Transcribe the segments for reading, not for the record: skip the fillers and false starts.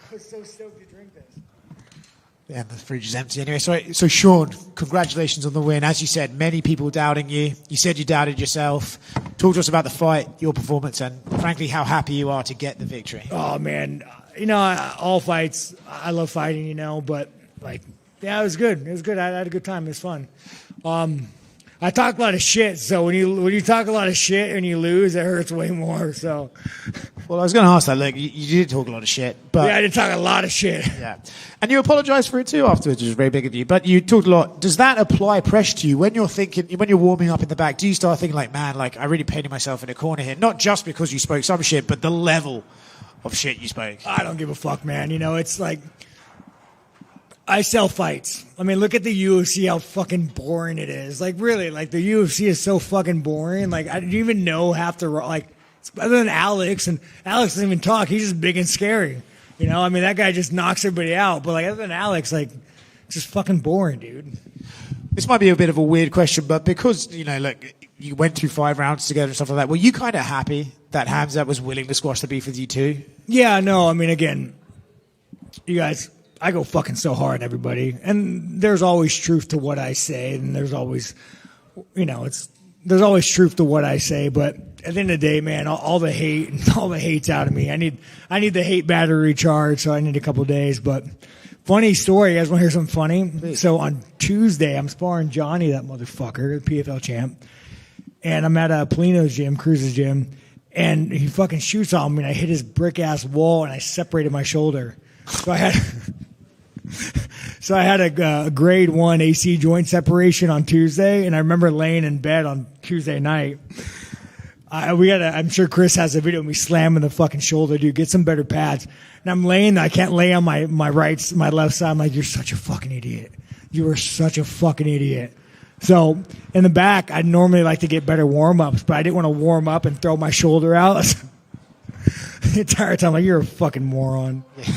I was so stoked to drink this. Yeah, the fridge is empty anyway. So Sean, congratulations on the win. As you said, many people doubting you. You said you doubted yourself. Talk to us about the fight, your performance, and frankly, how happy you are to get the victory. Oh, man. All fights, I love fighting, but, yeah, it was good. It was good. I had a good time. It was fun. I talk a lot of shit, so when you talk a lot of shit and you lose, it hurts way more. So, well, I was going to ask that. Look, you did talk a lot of shit, but yeah, I did talk a lot of shit. Yeah, and you apologised for it too afterwards, which was very big of you. But you talked a lot. Does that apply pressure to you when you're warming up in the back? Do you start thinking man, I really painted myself in a corner here? Not just because you spoke some shit, but the level of shit you spoke. I don't give a fuck, man. It's like, I sell fights. I mean, look at the UFC, how fucking boring it is. Really, the UFC is so fucking boring. I didn't even know half the, other than Alex, and Alex doesn't even talk. He's just big and scary. That guy just knocks everybody out. But, other than Alex, it's just fucking boring, dude. This might be a bit of a weird question, but because, you went through 5 rounds together and stuff like that, were you kind of happy that Khamzat was willing to squash the beef with you too? Yeah, no, again, you guys, I go fucking so hard, everybody. And there's always truth to what I say, and there's always, there's always truth to what I say. But at the end of the day, man, all the hate's out of me. I need the hate battery recharged, so I need a couple of days. But funny story, you guys want to hear something funny? Please. So on Tuesday, I'm sparring Johnny, that motherfucker, the PFL champ. And I'm at Polino's gym, Cruz's gym, and he fucking shoots on me, and I hit his brick-ass wall, and I separated my shoulder. So I had a grade 1 AC joint separation on Tuesday, and I remember laying in bed on Tuesday night. I'm sure Chris has a video of me slamming the fucking shoulder, dude. Get some better pads. And I'm laying there. I can't lay on my left side. I'm like, you're such a fucking idiot. You are such a fucking idiot. So in the back, I'd normally like to get better warm-ups, but I didn't want to warm up and throw my shoulder out. The entire time, you're a fucking moron. Yeah.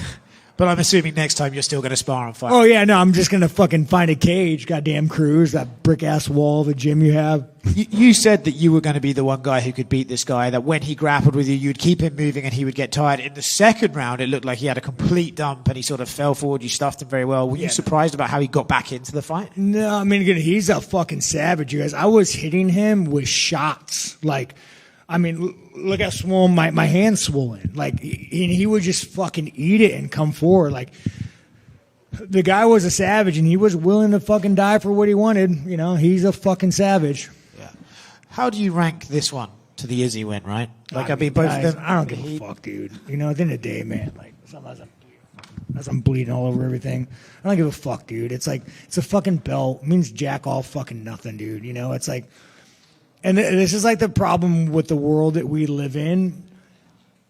But I'm assuming next time you're still going to spar on fire. Oh, yeah, no, I'm just going to fucking find a cage, goddamn Cruz, that brick-ass wall, the gym you have. You said that you were going to be the one guy who could beat this guy, that when he grappled with you, you'd keep him moving and he would get tired. In the second round, it looked like he had a complete dump and he sort of fell forward. You stuffed him very well. Were you surprised about how he got back into the fight? No, again, he's a fucking savage, you guys. I was hitting him with shots, look how swollen my hand's swollen. And he would just fucking eat it and come forward. The guy was a savage, and he was willing to fucking die for what he wanted. He's a fucking savage. Yeah. How do you rank this one to the Izzy win, right? Both of them. I don't give a fuck, dude. At the end of the day, man, sometimes I'm bleeding all over everything. I don't give a fuck, dude. It's a fucking belt. It means jack all fucking nothing, dude. And this is the problem with the world that we live in.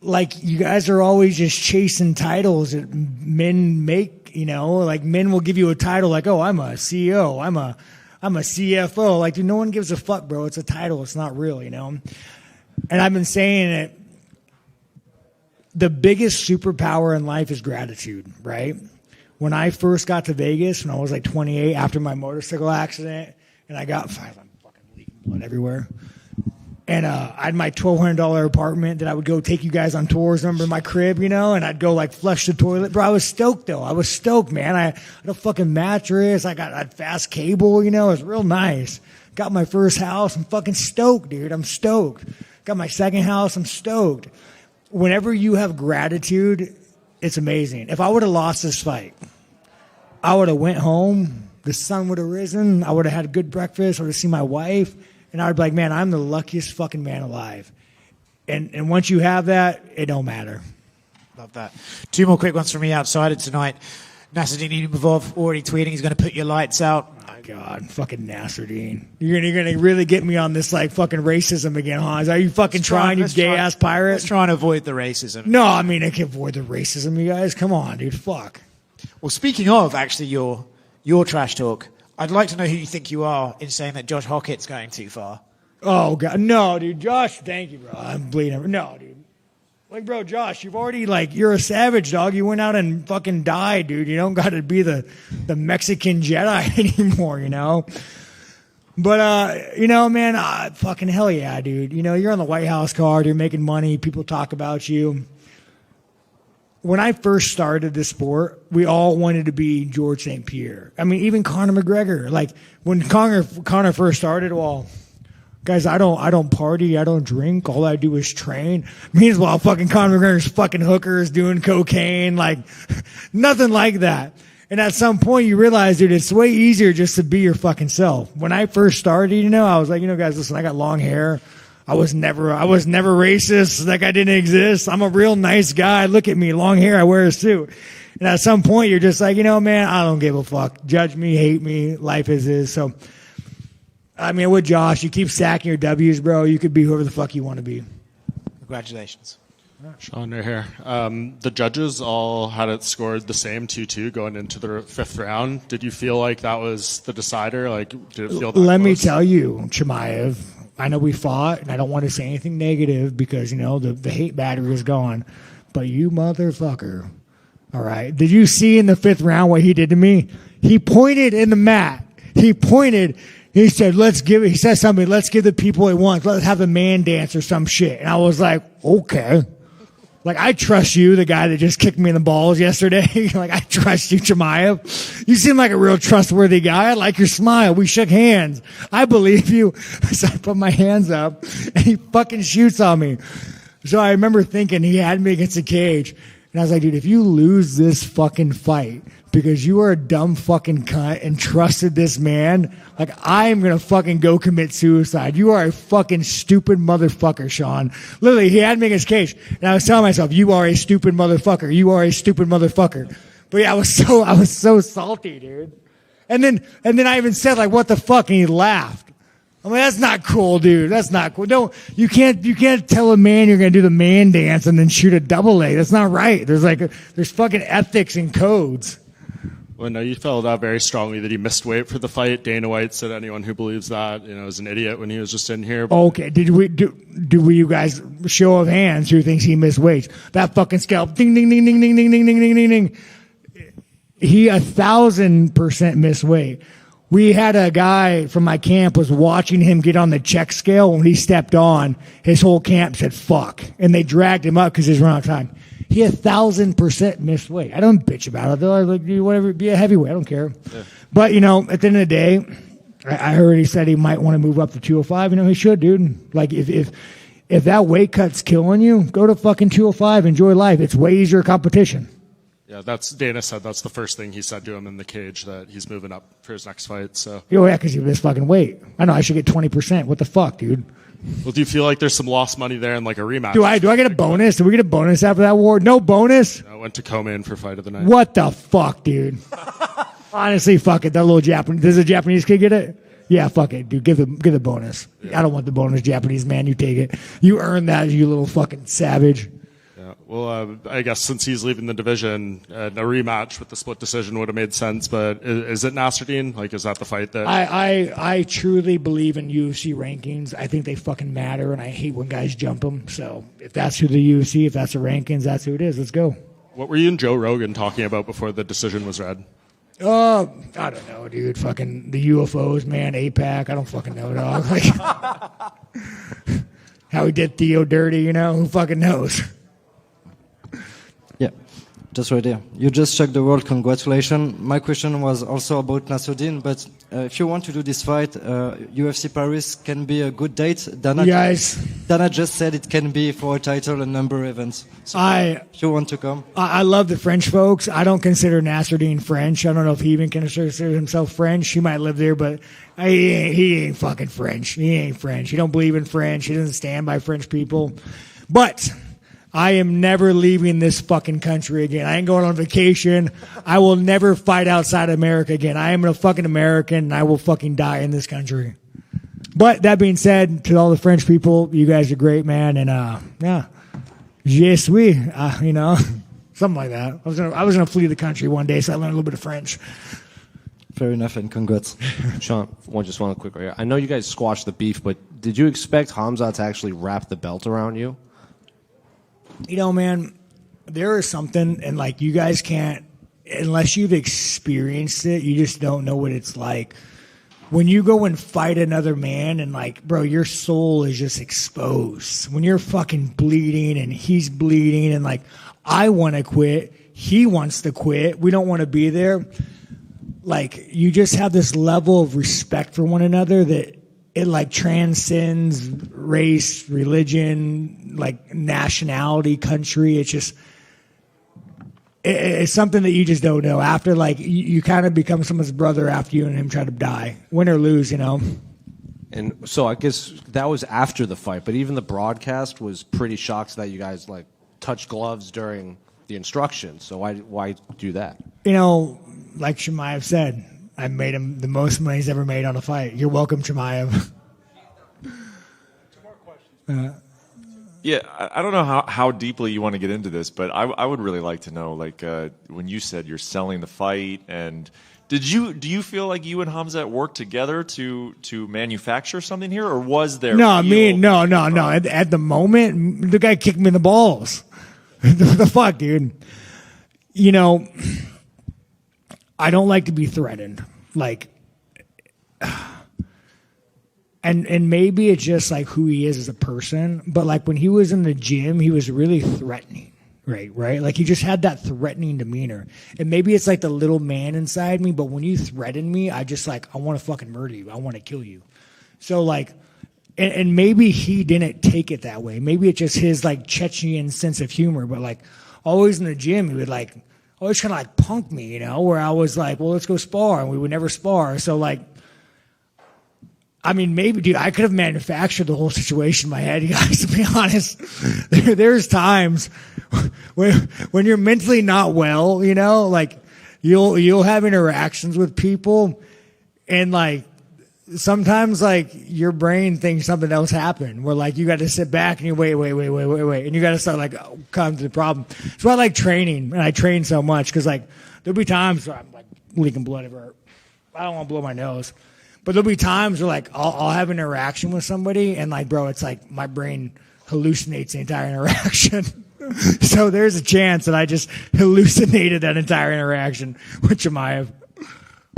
You guys are always just chasing titles that men make, men will give you a title oh, I'm a CEO, I'm a CFO. Dude, no one gives a fuck, bro. It's a title. It's not real, And I've been saying it. The biggest superpower in life is gratitude, right? When I first got to Vegas, when I was 28, after my motorcycle accident, and I got blood everywhere. And I had my $1,200 apartment that I would go take you guys on tours, remember my crib, and I'd go flush the toilet. Bro, I was stoked though. I was stoked, man. I had a fucking mattress. I had fast cable, it was real nice. Got my first house. I'm fucking stoked, dude. I'm stoked. Got my second house. I'm stoked. Whenever you have gratitude, it's amazing. If I would have lost this fight, I would have went home. The sun would have risen. I would have had a good breakfast. I would have seen my wife. And I would be like, man, I'm the luckiest fucking man alive. And once you have that, it don't matter. Love that. 2 more quick ones from me outside of tonight. Nasruddin Imavov already tweeting he's going to put your lights out. Oh my God, fucking Nasruddin. You're gonna really get me on this fucking racism again, huh? Are you fucking trying, you gay-ass pirate? Let's try and avoid the racism. No, I can avoid the racism, you guys. Come on, dude. Fuck. Well, speaking of actually your trash talk, I'd like to know who you think you are in saying that Josh Hockett's going too far. Oh, God. No, dude. Josh, thank you, bro. I'm bleeding. No, dude. Bro, Josh, you've already, you're a savage, dog. You went out and fucking died, dude. You don't got to be the Mexican Jedi anymore, But, man, fucking hell yeah, dude. You're on the White House card. You're making money. People talk about you. when I first started this sport, we all wanted to be George St. Pierre. I mean, even Conor McGregor. Like when Conor first started, well, guys, I don't party, I don't drink. All I do is train. Meanwhile, fucking Conor McGregor's fucking hookers doing cocaine, like nothing like that. And at some point, you realize, dude, it's way easier just to be your fucking self. When I first started, I was like, guys, listen, I got long hair. I was never racist. Like I didn't exist. I'm a real nice guy. Look at me, long hair. I wear a suit. And at some point, you're just like, man, I don't give a fuck. Judge me, hate me. Life is. So, I mean, with Josh, you keep sacking your W's, bro. You could be whoever the fuck you want to be. Congratulations. Sean, right here. The judges all had it scored the same 2-2 going into the fifth round. Did you feel like that was the decider? Like, did it feel that Let close? me tell you, Chimaev, I know we fought, and I don't want to say anything negative because, the hate battery is gone. But you motherfucker, all right? Did you see in the fifth round what he did to me? He pointed in the mat. He pointed. He said, he said something, let's give the people it wants. Let's have a man dance or some shit. And I was like, okay. Like, I trust you, the guy that just kicked me in the balls yesterday. Like, I trust you, Chimaev. You seem like a real trustworthy guy. I like your smile. We shook hands. I believe you. So I put my hands up, and he fucking shoots on me. So I remember thinking he had me against the cage. And I was like, dude, if you lose this fucking fight because you are a dumb fucking cunt and trusted this man, like, I am going to fucking go commit suicide. You are a fucking stupid motherfucker, Sean. Literally, he had me against cage. And I was telling myself, you are a stupid motherfucker. You are a stupid motherfucker. But yeah, I was so salty, dude. And then I even said, like, what the fuck? And he laughed. I'm like, that's not cool, dude. That's not cool. No, you can't tell a man you're going to do the man dance and then shoot a double A. That's not right. There's fucking ethics and codes. Well, no, you felt out very strongly that he missed weight for the fight. Dana White said anyone who believes that, is an idiot when he was just in here. Okay, did we you guys, show of hands, who thinks he missed weight? That fucking scalp, ding, ding, ding, ding, ding, ding, ding, ding, ding, ding, ding. He 1,000% missed weight. We had a guy from my camp was watching him get on the check scale. When he stepped on, his whole camp said, fuck. And they dragged him up because he's run out of time. He 1,000% missed weight. I don't bitch about it. Though. I like, whatever, be a heavyweight. I don't care. Yeah. But, at the end of the day, I heard he said he might want to move up to 205. He should, dude. Like, if that weight cut's killing you, go to fucking 205. Enjoy life. It's way easier competition. Yeah, Dana said that's the first thing he said to him in the cage, that he's moving up for his next fight. So. Oh, yeah, because you missed fucking weight. I know, I should get 20%. What the fuck, dude? Well, do you feel like there's some lost money there in like a rematch? Do I get a bonus? Do we get a bonus after that war? No bonus? I went to Koman for fight of the night. What the fuck, dude? Honestly, fuck it. That little Japanese. Does a Japanese kid get it? Yeah, fuck it, dude. Give the bonus. Yeah. I don't want the bonus, Japanese man. You take it. You earn that, you little fucking savage. Yeah. Well, I guess since he's leaving the division, a rematch with the split decision would have made sense. But is it Nasruddin? Like, is that the fight that? I truly believe in UFC rankings. I think they fucking matter, and I hate when guys jump them. So if that's who the UFC, if that's the rankings, that's who it is. Let's go. What were you and Joe Rogan talking about before the decision was read? I don't know, dude. Fucking the UFOs, man. APAC. I don't fucking know, dog. Like how he did Theo dirty, Who fucking knows? Yeah, just right there. You just shocked the world. Congratulations. My question was also about Nasruddin, but if you want to do this fight, UFC Paris can be a good date. Dana just said it can be for a title and number events. So if you want to come. I love the French folks. I don't consider Nasruddin French. I don't know if he even considers himself French. He might live there, but he ain't fucking French. He ain't French. He don't believe in French. He doesn't stand by French people. But I am never leaving this fucking country again. I ain't going on vacation. I will never fight outside America again. I am a fucking American, and I will fucking die in this country. But that being said, to all the French people, you guys are great, man. And yeah, je suis, something like that. I was gonna flee the country one day, so I learned a little bit of French. Fair enough, and congrats. Sean, just one quick here. I know you guys squashed the beef, but did you expect Khamzat to actually wrap the belt around you? Man, there is something, and like you guys can't, unless you've experienced it, you just don't know what it's like. When you go and fight another man and like, bro, your soul is just exposed. When you're fucking bleeding and he's bleeding and like, I want to quit. He wants to quit. We don't want to be there. Like, you just have this level of respect for one another that it like transcends race, religion, like nationality, country. It's just, it's something that you just don't know. After, like, you kind of become someone's brother after you and him try to die, win or lose, you know. And so I guess that was after the fight, but even the broadcast was pretty shocked that you guys like touched gloves during the instructions. So why do that? You know, like Chimaev said, I made him the most money he's ever made on a fight. You're welcome, Chimaev. Yeah, I don't know how deeply you want to get into this, but I would really like to know, like, when you said you're selling the fight, and do you feel like you and Khamzat worked together to manufacture something here, or was there? No, no. At the moment, the guy kicked me in the balls. The fuck, dude. You know, I don't like to be threatened. Like, and maybe it's just like who he is as a person. But like when he was in the gym, he was really threatening. Right? Like he just had that threatening demeanor. And maybe it's like the little man inside me, but when you threaten me, I just like, I want to fucking murder you. I want to kill you. So like, and maybe he didn't take it that way. Maybe it's just his like Chechen sense of humor, but like always in the gym, he would like always kind of like punk me, you know, where I was like, well, let's go spar. And we would never spar. So like, I mean, maybe, dude, I could have manufactured the whole situation in my head, you guys, to be honest. There's times when you're mentally not well, you know, like you'll have interactions with people and like sometimes like your brain thinks something else happened where like you got to sit back and you wait. And you got to start like come to the problem. That's why I like training, and I train so much because like there'll be times where I'm like leaking blood everywhere. I don't want to blow my nose. But there'll be times where, like, I'll have an interaction with somebody, and, like, bro, it's like my brain hallucinates the entire interaction. So there's a chance that I just hallucinated that entire interaction with Chimaev.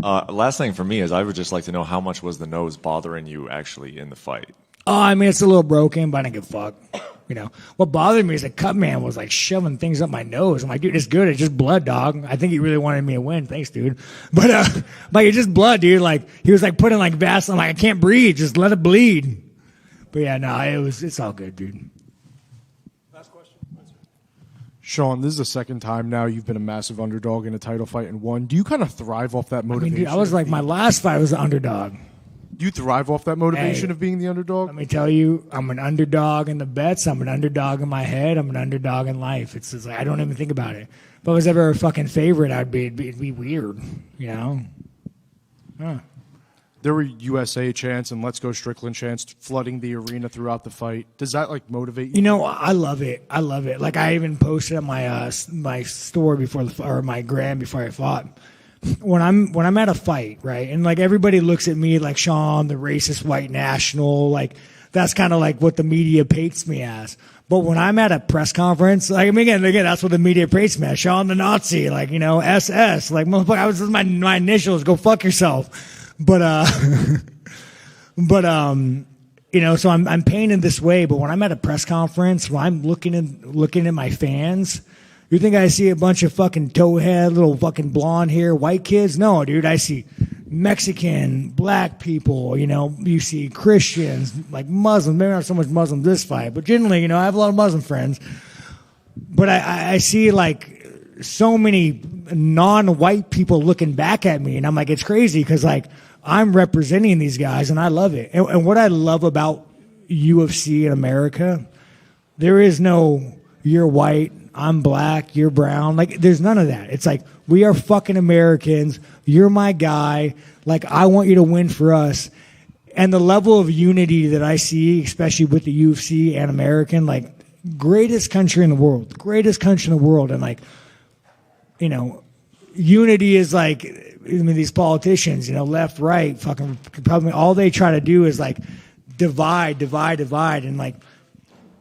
Last thing for me is I would just like to know how much was the nose bothering you actually in the fight? Oh, I mean, it's a little broken, but I didn't give a fuck. You know, what bothered me is the cut man was like shoving things up my nose. I'm like, dude, it's good. It's just blood, dog. I think he really wanted me to win. Thanks, dude. But like, it's just blood, dude. Like, he was like putting like Vaseline. I'm like, I can't breathe. Just let it bleed. But yeah, no, it's all good, dude. Last question. Sean, this is the second time now you've been a massive underdog in a title fight and won. Do you kind of thrive off that motivation? I mean, dude, I was like, my last fight was an underdog. You thrive off that motivation of being the underdog? Let me tell you, I'm an underdog in the bets. I'm an underdog in my head. I'm an underdog in life. It's just like, I don't even think about it. If I was ever a fucking favorite, it'd be weird, you know? Huh. There were USA chants and Let's Go Strickland chants flooding the arena throughout the fight. Does that like motivate you? You know, I love it. I love it. Like I even posted on my my store before or my gram before I fought. When I'm at a fight, right, and like everybody looks at me like Sean, the racist white national, like that's kind of like what the media paints me as. But when I'm at a press conference, like I mean, again, that's what the media paints me as, Sean the Nazi, like, you know, SS, like motherfucker, I was just my initials, go fuck yourself. But you know, so I'm painted this way. But when I'm at a press conference, when I'm looking at my fans. You think I see a bunch of fucking towhead, little fucking blonde hair, white kids? No, dude, I see Mexican, black people, you know, you see Christians, like Muslims, maybe not so much Muslims this fight, but generally, you know, I have a lot of Muslim friends. But I see like so many non-white people looking back at me, and I'm like, it's crazy because like I'm representing these guys and I love it. And what I love about UFC in America, there is no you're white, I'm black, you're brown. Like, there's none of that. It's like, we are fucking Americans. You're my guy. Like, I want you to win for us. And the level of unity that I see, especially with the UFC and American, like, greatest country in the world. Greatest country in the world. And, like, you know, unity is like, I mean, these politicians, you know, left, right, fucking, probably all they try to do is, like, divide. And, like,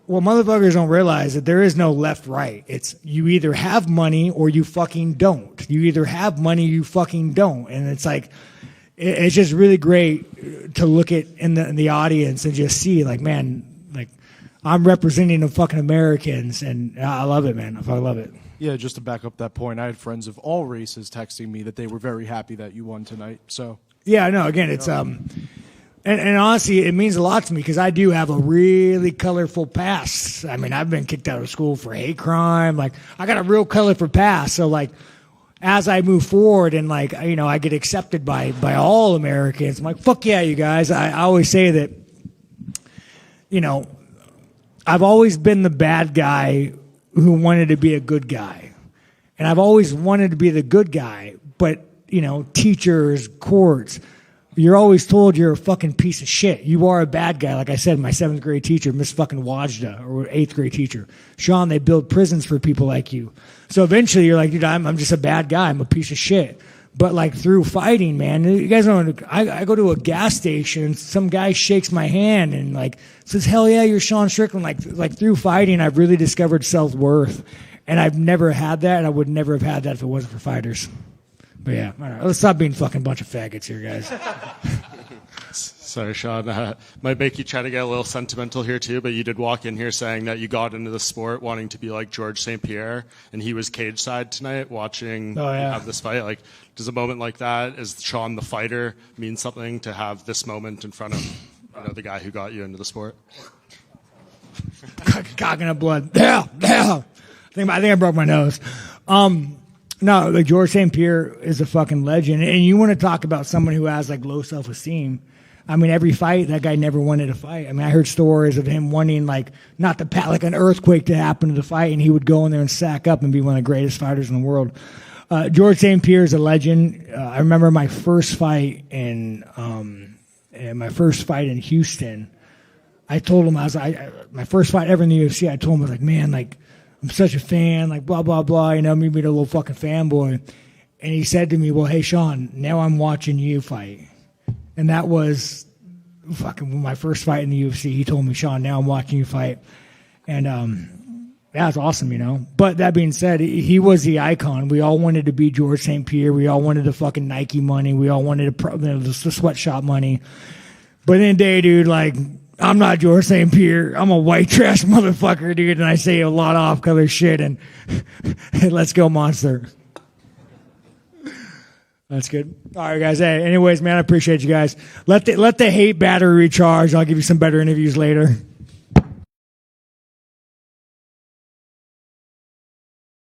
well, motherfuckers don't realize that there is no left, right. It's you either have money or you fucking don't. You either have money, you fucking don't. And it's like, it's just really great to look at in the audience and just see like, man, like I'm representing the fucking Americans, and I love it, man. I fucking love it. Yeah, just to back up that point, I had friends of all races texting me that they were very happy that you won tonight. So yeah, no, again, it's and honestly, it means a lot to me because I do have a really colorful past. I mean, I've been kicked out of school for hate crime. Like, I got a real colorful past. So, like, as I move forward and, like, you know, I get accepted by all Americans, I'm like, fuck yeah, you guys. I always say that, you know, I've always been the bad guy who wanted to be a good guy. And I've always wanted to be the good guy. But, you know, teachers, courts, you're always told you're a fucking piece of shit. You are a bad guy. Like I said, my 7th grade teacher, Miss fucking Wajda, or 8th grade teacher. Sean, they build prisons for people like you. So eventually you're like, dude, I'm just a bad guy. I'm a piece of shit. But like through fighting, man, you guys know, I go to a gas station, some guy shakes my hand and like says, hell yeah, you're Sean Strickland. Like through fighting, I've really discovered self-worth. And I've never had that, and I would never have had that if it wasn't for fighters. But yeah, all right, let's stop being fucking bunch of faggots here, guys. Sorry, Sean. Might make you try to get a little sentimental here too, but you did walk in here saying that you got into the sport wanting to be like George St. Pierre, and he was cage side tonight watching you have this fight. Like, does a moment like that, as Sean the fighter, mean something to have this moment in front of the guy who got you into the sport? Cocking up blood. Yeah. I think I broke my nose. No, like George St. Pierre is a fucking legend. And you want to talk about someone who has like low self-esteem. I mean, every fight, that guy never wanted to fight. I mean, I heard stories of him wanting like not to like an earthquake to happen to the fight, and he would go in there and sack up and be one of the greatest fighters in the world. George St. Pierre is a legend. I remember my first fight in Houston. I told him my first fight ever in the UFC. I told him, I was like, man, like, I'm such a fan, like, blah, blah, blah, you know, me being a little fucking fanboy. And he said to me, well, hey, Sean, now I'm watching you fight. And that was fucking my first fight in the UFC. He told me, Sean, now I'm watching you fight. And that's awesome, you know. But that being said, he was the icon. We all wanted to be George St. Pierre. We all wanted the fucking Nike money. We all wanted the sweatshop money. But in the day, dude, like, I'm not George St. Pierre. I'm a white trash motherfucker, dude, and I say a lot of off-color shit, and let's go, monster. That's good. All right, guys. Hey, anyways, man, I appreciate you guys. Let the hate battery recharge. I'll give you some better interviews later.